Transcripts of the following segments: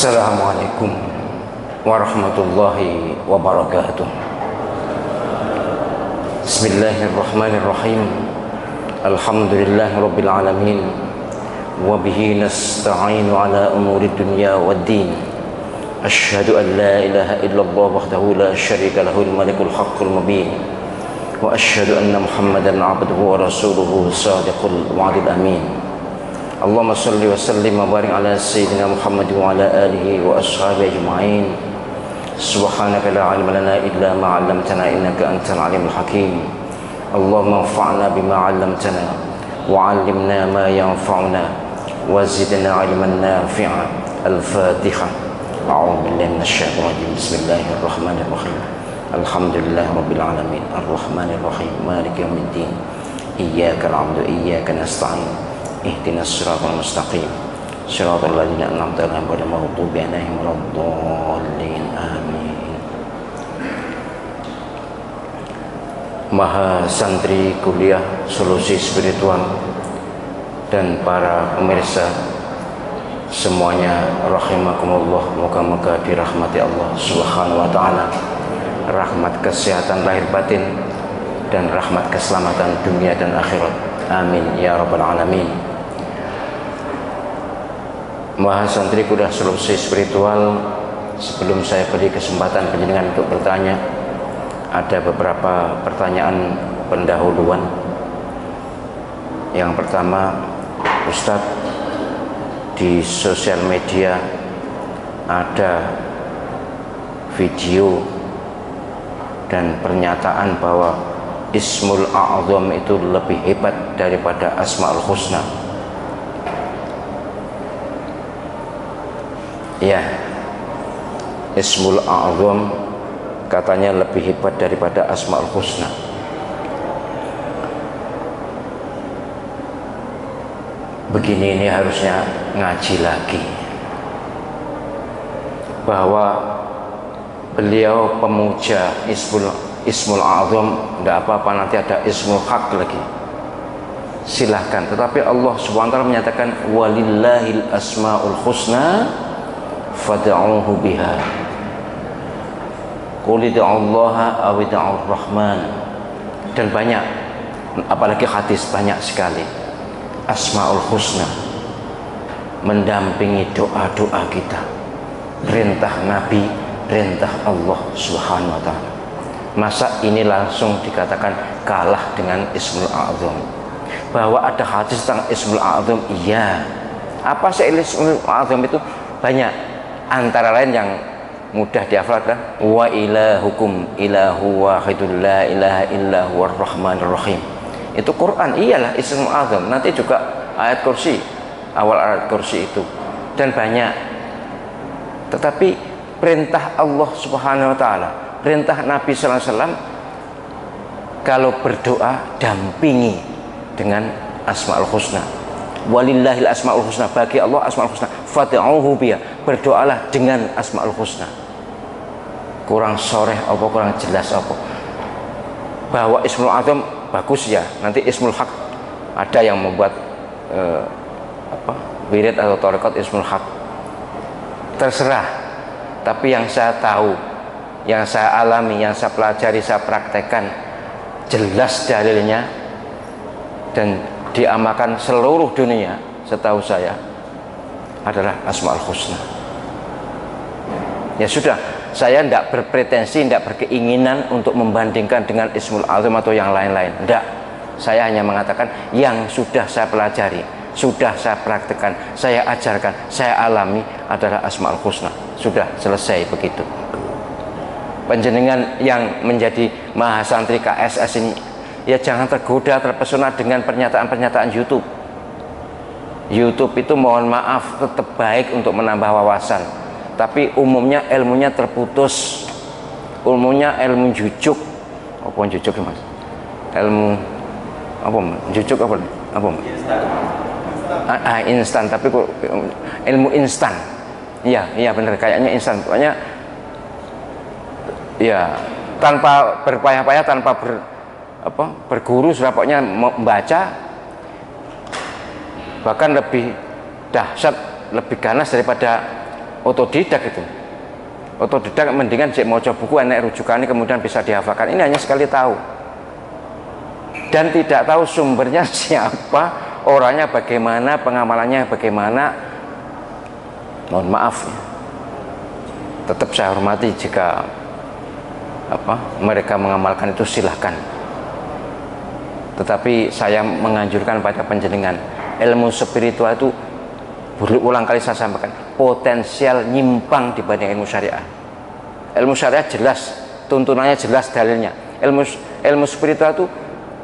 Assalamualaikum warahmatullahi wabarakatuh. Bismillahirrahmanirrahim. Alhamdulillahi rabbil alamin. Wa bihi nasta'inu ala umuri dunya waddin. Asyhadu an la ilaha illallah wahdahu la syarika lahul malikul haqqul mubin. Wa asyhadu anna Muhammadan abduhu wa rasuluhu shadiqul wa'dil amin. Allahumma salli wa sallim wa barik ala sayyidina Muhammad wa ala alihi wa ashabihi ajma'in. Subhanaka la ilma lana illa ma 'allamtana innaka antal alimul hakim. Allahumma anfa'na bima 'allamtana wa 'allimna ma yanfa'una wa zidna 'ilman nafi'a. Al-Fatihah. A'udzu billahi minasyaitonir rajim. Bismillahirrahmanirrahim. Alhamdulillahirabbil alamin. Arrahmanir rahim. Maliki yaumiddin. Iyyaka na'budu wa iyyaka nasta'in. Ihdinas siratal mustaqim siratal ladzina an'amta 'alaihim ghairil maghdubi 'alaihim waladdallin. Amin. Maha santri kuliah solusi spiritual dan para pemirsa semuanya rahimakumullah, moga-moga dirahmati Allah Subhanahu wa taala, rahmat kesehatan lahir batin dan rahmat keselamatan dunia dan akhirat. Amin ya rabbal alamin. Maha santri kuliah solusi spiritual, sebelum saya beri kesempatan penjenengan untuk bertanya, ada beberapa pertanyaan pendahuluan. Yang pertama, Ustadz, di sosial media ada video dan pernyataan bahwa Ismul A'zam itu lebih hebat daripada Asmaul Husna. Ya, Ismul A'zam katanya lebih hebat daripada Asmaul Husna. Begini, ini harusnya ngaji lagi, bahwa beliau pemuja Ismul A'zam, tidak apa-apa, nanti ada Ismul Haq lagi, silahkan. Tetapi Allah SWT menyatakan walillahil asmaul husna fad'uhu biha. Qul ud'ullaha aw ud'ur rahman. Dan banyak, apalagi hadis banyak sekali asmaul husna mendampingi doa-doa kita, perintah Nabi, perintah Allah Subhanahu wa taala. Masa ini langsung dikatakan kalah dengan Ismul A'zam? Bahwa ada hadis tentang Ismul A'zam, iya. Apa sih Ismul A'zam itu? Banyak. Antara lain yang mudah dihafal adalah wa ilahukum ilahu wahidul la ilaha illa huwar rahmanir rahim. Itu Quran, iyalah Ismul A'zam. Nanti juga ayat kursi, awal ayat kursi itu, dan banyak. Tetapi perintah Allah Subhanahu wa taala, perintah Nabi sallallahu alaihi wasallam, kalau berdoa dampingi dengan Asmaul Husna. Walillahil asmaul husna, bagi Allah asmaul husna, fad'uhu biha, berdoalah dengan Asmaul Husna. Kurang soreh apa, kurang jelas apa? Bahwa Ismul A'zam bagus ya, nanti Ismul Haq ada yang membuat wirid atau tarekat Ismul Haq, terserah. Tapi yang saya tahu, yang saya alami, yang saya pelajari, saya praktekkan, jelas dalilnya dan diamalkan seluruh dunia, setahu saya, adalah Asmaul Husna. Ya sudah, saya tidak berpretensi, tidak berkeinginan untuk membandingkan dengan Ismul A'zam atau yang lain-lain, tidak. Saya hanya mengatakan yang sudah saya pelajari, sudah saya praktekkan, saya ajarkan, saya alami adalah Asmaul Husna. Sudah selesai begitu. Panjenengan yang menjadi mahasantri KSS ini, ya jangan tergoda, terpesona dengan pernyataan-pernyataan YouTube. YouTube itu mohon maaf tetap baik untuk menambah wawasan, tapi umumnya ilmunya terputus. Ilmunya ilmu jujuk. Apa jujuk ya Mas? Ilmu apa? Jujuk apa? Apa? Instan, tapi kok ilmu instan. Iya benar, kayaknya instan. Pokoknya ya tanpa berpayah-payah, tanpa berguru, sudah pokoknya membaca, bahkan lebih dahsyat, lebih ganas daripada otodidak itu. Otodidak mendingan cek mau coba buku enek rujukannya kemudian bisa dihafalkan. Ini hanya sekali tahu dan tidak tahu sumbernya siapa, orangnya bagaimana, pengamalannya bagaimana. Mohon maaf ya, tetap saya hormati jika mereka mengamalkan itu silahkan, tetapi saya menganjurkan pada panjenengan, ilmu spiritual itu berulang kali saya sampaikan potensial nyimpang dibanding ilmu syariah. Ilmu syariah jelas, tuntunannya jelas, dalilnya. Ilmu spiritual itu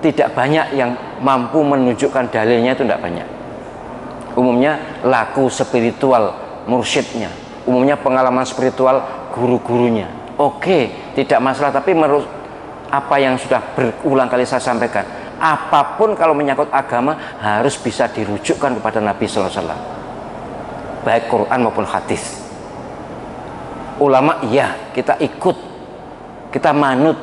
tidak banyak yang mampu menunjukkan dalilnya, itu tidak banyak. Umumnya laku spiritual mursyidnya, umumnya pengalaman spiritual guru-gurunya. Oke, tidak masalah, tapi menurut apa yang sudah berulang kali saya sampaikan, apapun kalau menyangkut agama harus bisa dirujukkan kepada Nabi sallallahu alaihi wasallam, baik Quran maupun hadis. Ulama iya, kita ikut, kita manut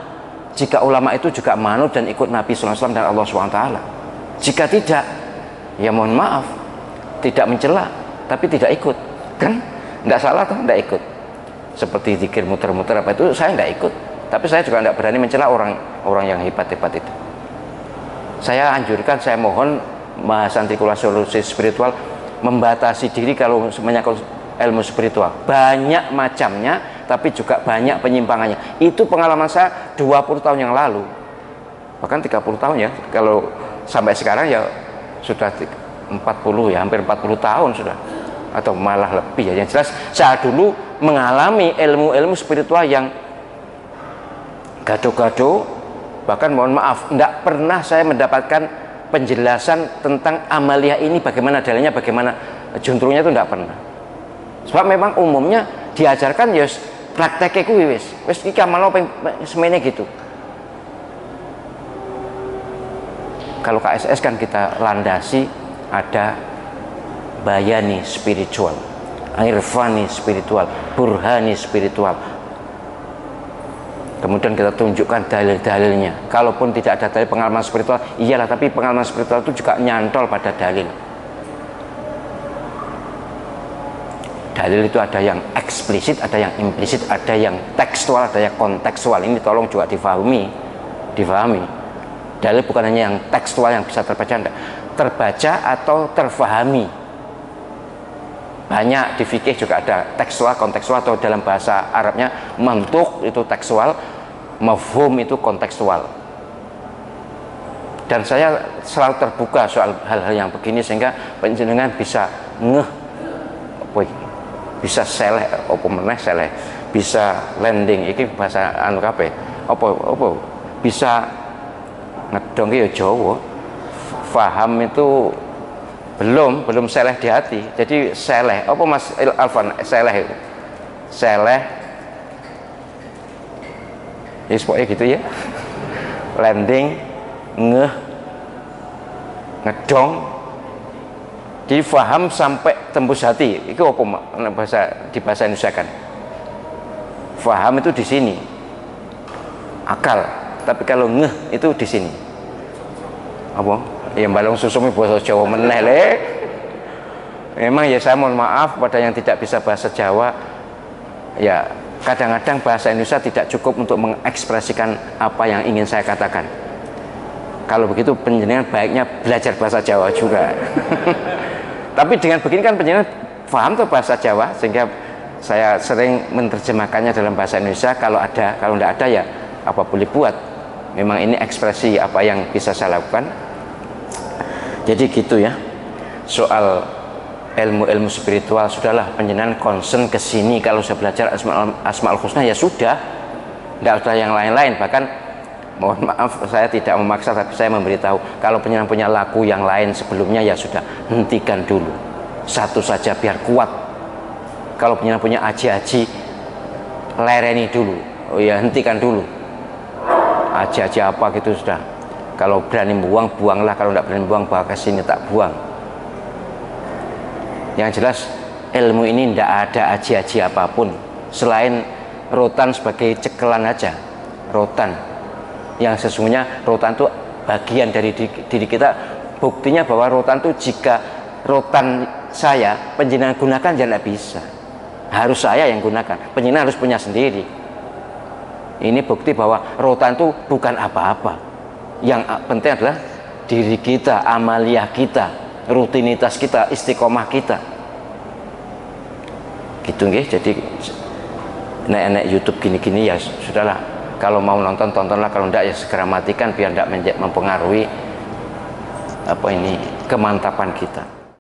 jika ulama itu juga manut dan ikut Nabi sallallahu alaihi wasallam dan Allah SWT. Jika tidak, ya mohon maaf, tidak mencela tapi tidak ikut, kan tidak salah kan, tidak ikut. Seperti zikir muter-muter apa itu saya tidak ikut, tapi saya juga tidak berani mencela orang yang hebat-hebat itu. Saya anjurkan, saya mohon Mahasantikula Solusi Spiritual membatasi diri kalau menyangkut ilmu spiritual. Banyak macamnya, tapi juga banyak penyimpangannya. Itu pengalaman saya 20 tahun yang lalu, bahkan 30 tahun ya, kalau sampai sekarang ya sudah 40 ya, hampir 40 tahun sudah, atau malah lebih ya. Yang jelas saya dulu mengalami ilmu-ilmu spiritual yang gado-gado, bahkan mohon maaf tidak pernah saya mendapatkan penjelasan tentang amalia ini bagaimana dalilnya, bagaimana juntrungnya, itu tidak pernah. Sebab memang umumnya diajarkan ya prakteknya kuwi wis iki amal apa semene gitu. Kalau KSS kan kita landasi ada bayani spiritual, irfani spiritual, burhani spiritual. Kemudian kita tunjukkan dalil-dalilnya. Kalaupun tidak ada dalil pengalaman spiritual, iyalah, tapi pengalaman spiritual itu juga nyantol pada dalil. Dalil itu ada yang eksplisit, ada yang implisit, ada yang tekstual, ada yang kontekstual. Ini tolong juga difahami. Dalil bukan hanya yang tekstual yang bisa terbaca atau terfahami. Banyak di fikih juga ada tekstual, kontekstual, atau dalam bahasa Arabnya mantuk itu tekstual, mafhum itu kontekstual. Dan saya selalu terbuka soal hal-hal yang begini sehingga panjenengan bisa bisa seleh, bisa landing, ini bahasa anu kabeh, bisa ngedong ya Jawa, faham itu belum seleh di hati. Jadi seleh, apa Mas Alfan, seleh itu seleh ya pokoknya gitu ya, landing, ngedong. Jadi faham sampai tembus hati. Itu apa di bahasa Indonesia kan? Faham itu di sini, akal. Tapi kalau itu di sini. Apa? Ya balong susumi bahasa Jawa meneh le. Memang ya saya mohon maaf pada yang tidak bisa bahasa Jawa. Ya kadang-kadang bahasa Indonesia tidak cukup untuk mengekspresikan apa yang ingin saya katakan. Kalau begitu penjenengan baiknya belajar bahasa Jawa juga. Tapi dengan begini kan penjenengan paham tuh bahasa Jawa, sehingga saya sering menerjemahkannya dalam bahasa Indonesia. Kalau tidak ada ya apa boleh buat. Memang ini ekspresi apa yang bisa saya lakukan. Jadi gitu ya. Soal ilmu-ilmu spiritual, sudahlah penjenengan concern ke sini. Kalau saya belajar Asmaul Husna ya sudah, tidak usah yang lain-lain. Bahkan mohon maaf saya tidak memaksa, tapi saya memberitahu kalau penjenengan punya laku yang lain sebelumnya ya sudah, hentikan dulu satu saja biar kuat. Kalau penjenengan punya aji-aji, lereni dulu, oh ya hentikan dulu aji-aji apa gitu sudah. Kalau berani buang, buanglah. Kalau tidak berani buang, bawa ke sini tak buang. Yang jelas ilmu ini tidak ada aji-aji apapun selain rotan sebagai cekelan aja. Rotan yang sesungguhnya rotan itu bagian dari diri kita. Buktinya bahwa rotan itu, jika rotan saya penjenengan gunakan ya tidak bisa. harus saya yang gunakan. Penyina harus punya sendiri. Ini bukti bahwa rotan itu bukan apa-apa. Yang penting adalah diri kita, amaliyah kita, rutinitas kita, istiqomah kita. Gitu nggih. Jadi nek YouTube gini-gini ya sudahlah. Kalau mau nonton tontonlah, kalau enggak ya segera matikan biar enggak mempengaruhi kemantapan kita.